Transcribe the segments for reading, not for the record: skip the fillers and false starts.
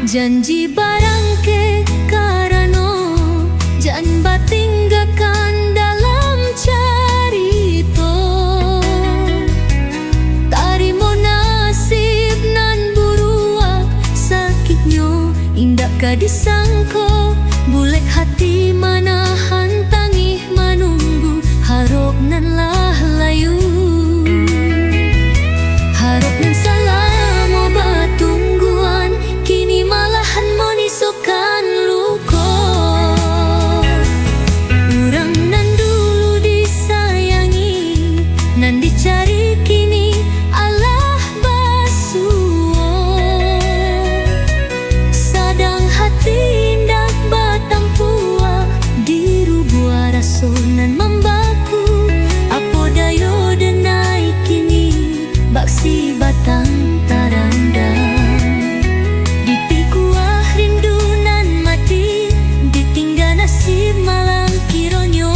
Janji barang ke karano jan batinggakan dalam carito. Tarimo nasib nan buruak sakitnyo indak ka disangko. Bulek hati manahan tangih manunggu harap nan lah layu. Harap nan salamo batungguan kini malahan mo nisukan luko. Urang nan dulu disayangi nan dicari kini alah basuo. Sadang hati indak batampuak dirubua raso nan membaku. Apo dayo denai kini baksi batang tarandang. Dipikuah rindu nan mati ditinggal nasib malang kironyo.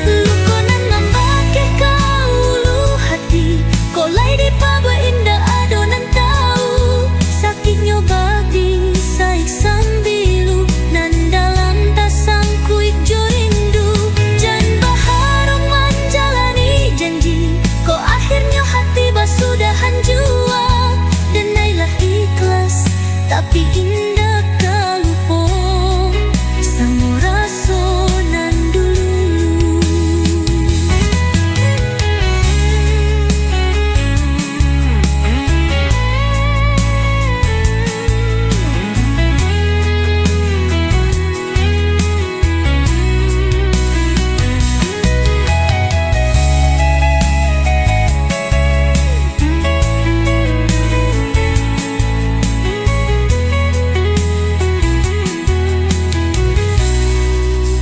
Luko nan membakeh kau ulu hati kolai dipaba indah adonan tahu. Sakitnyo bagi saik sambilu nan dalam tasang kuik jo rindu. Jan baharong menjalani janji ko akhirnya hati basudahan jua. Denailah ikhlas tapi indah kalupo sango raso nan dulu.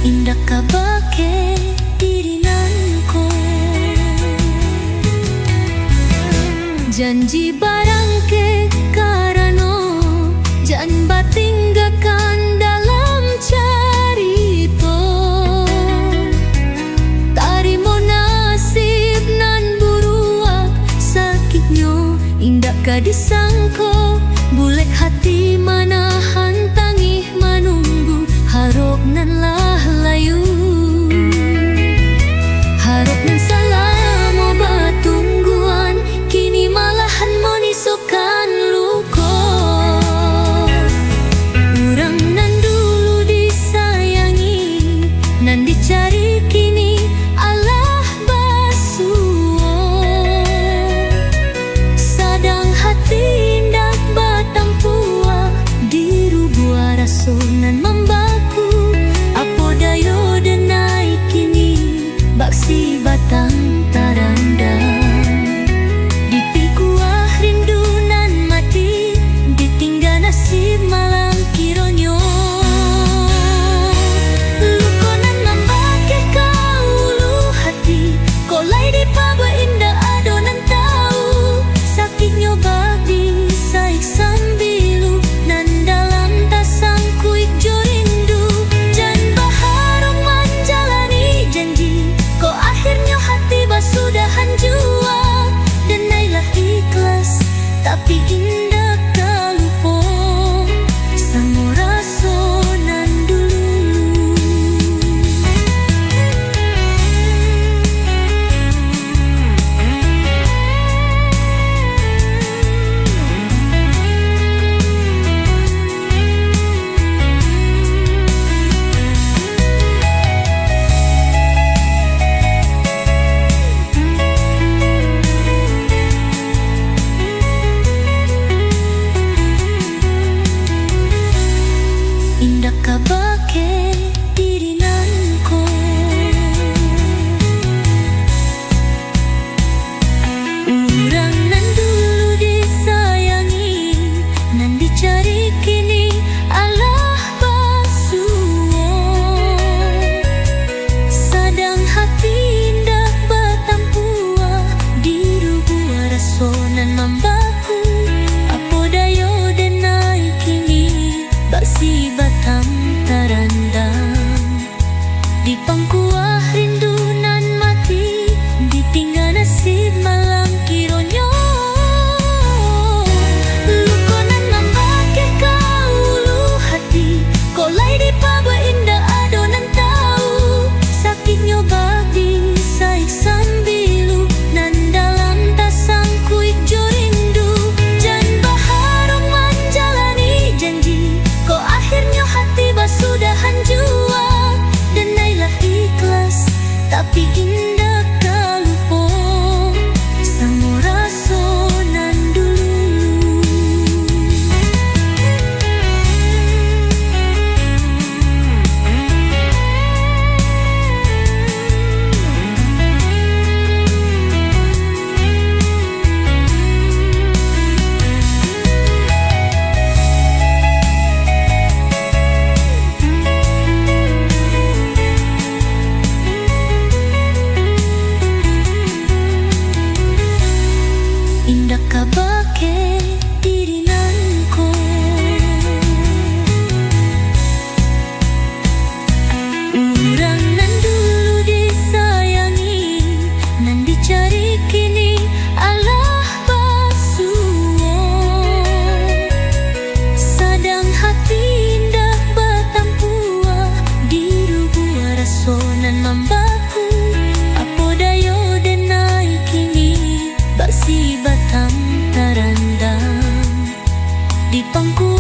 Indah kabake dirinanko. Janji barang ke karano jan batinggakan dalam carito. Tarimo nasib nan buruak sakitnyo indak ka disangko. Bulek hati manahan tangih manunggu harap nan lah layu. Harap nan salamo batungguan kini malahan mo di pangku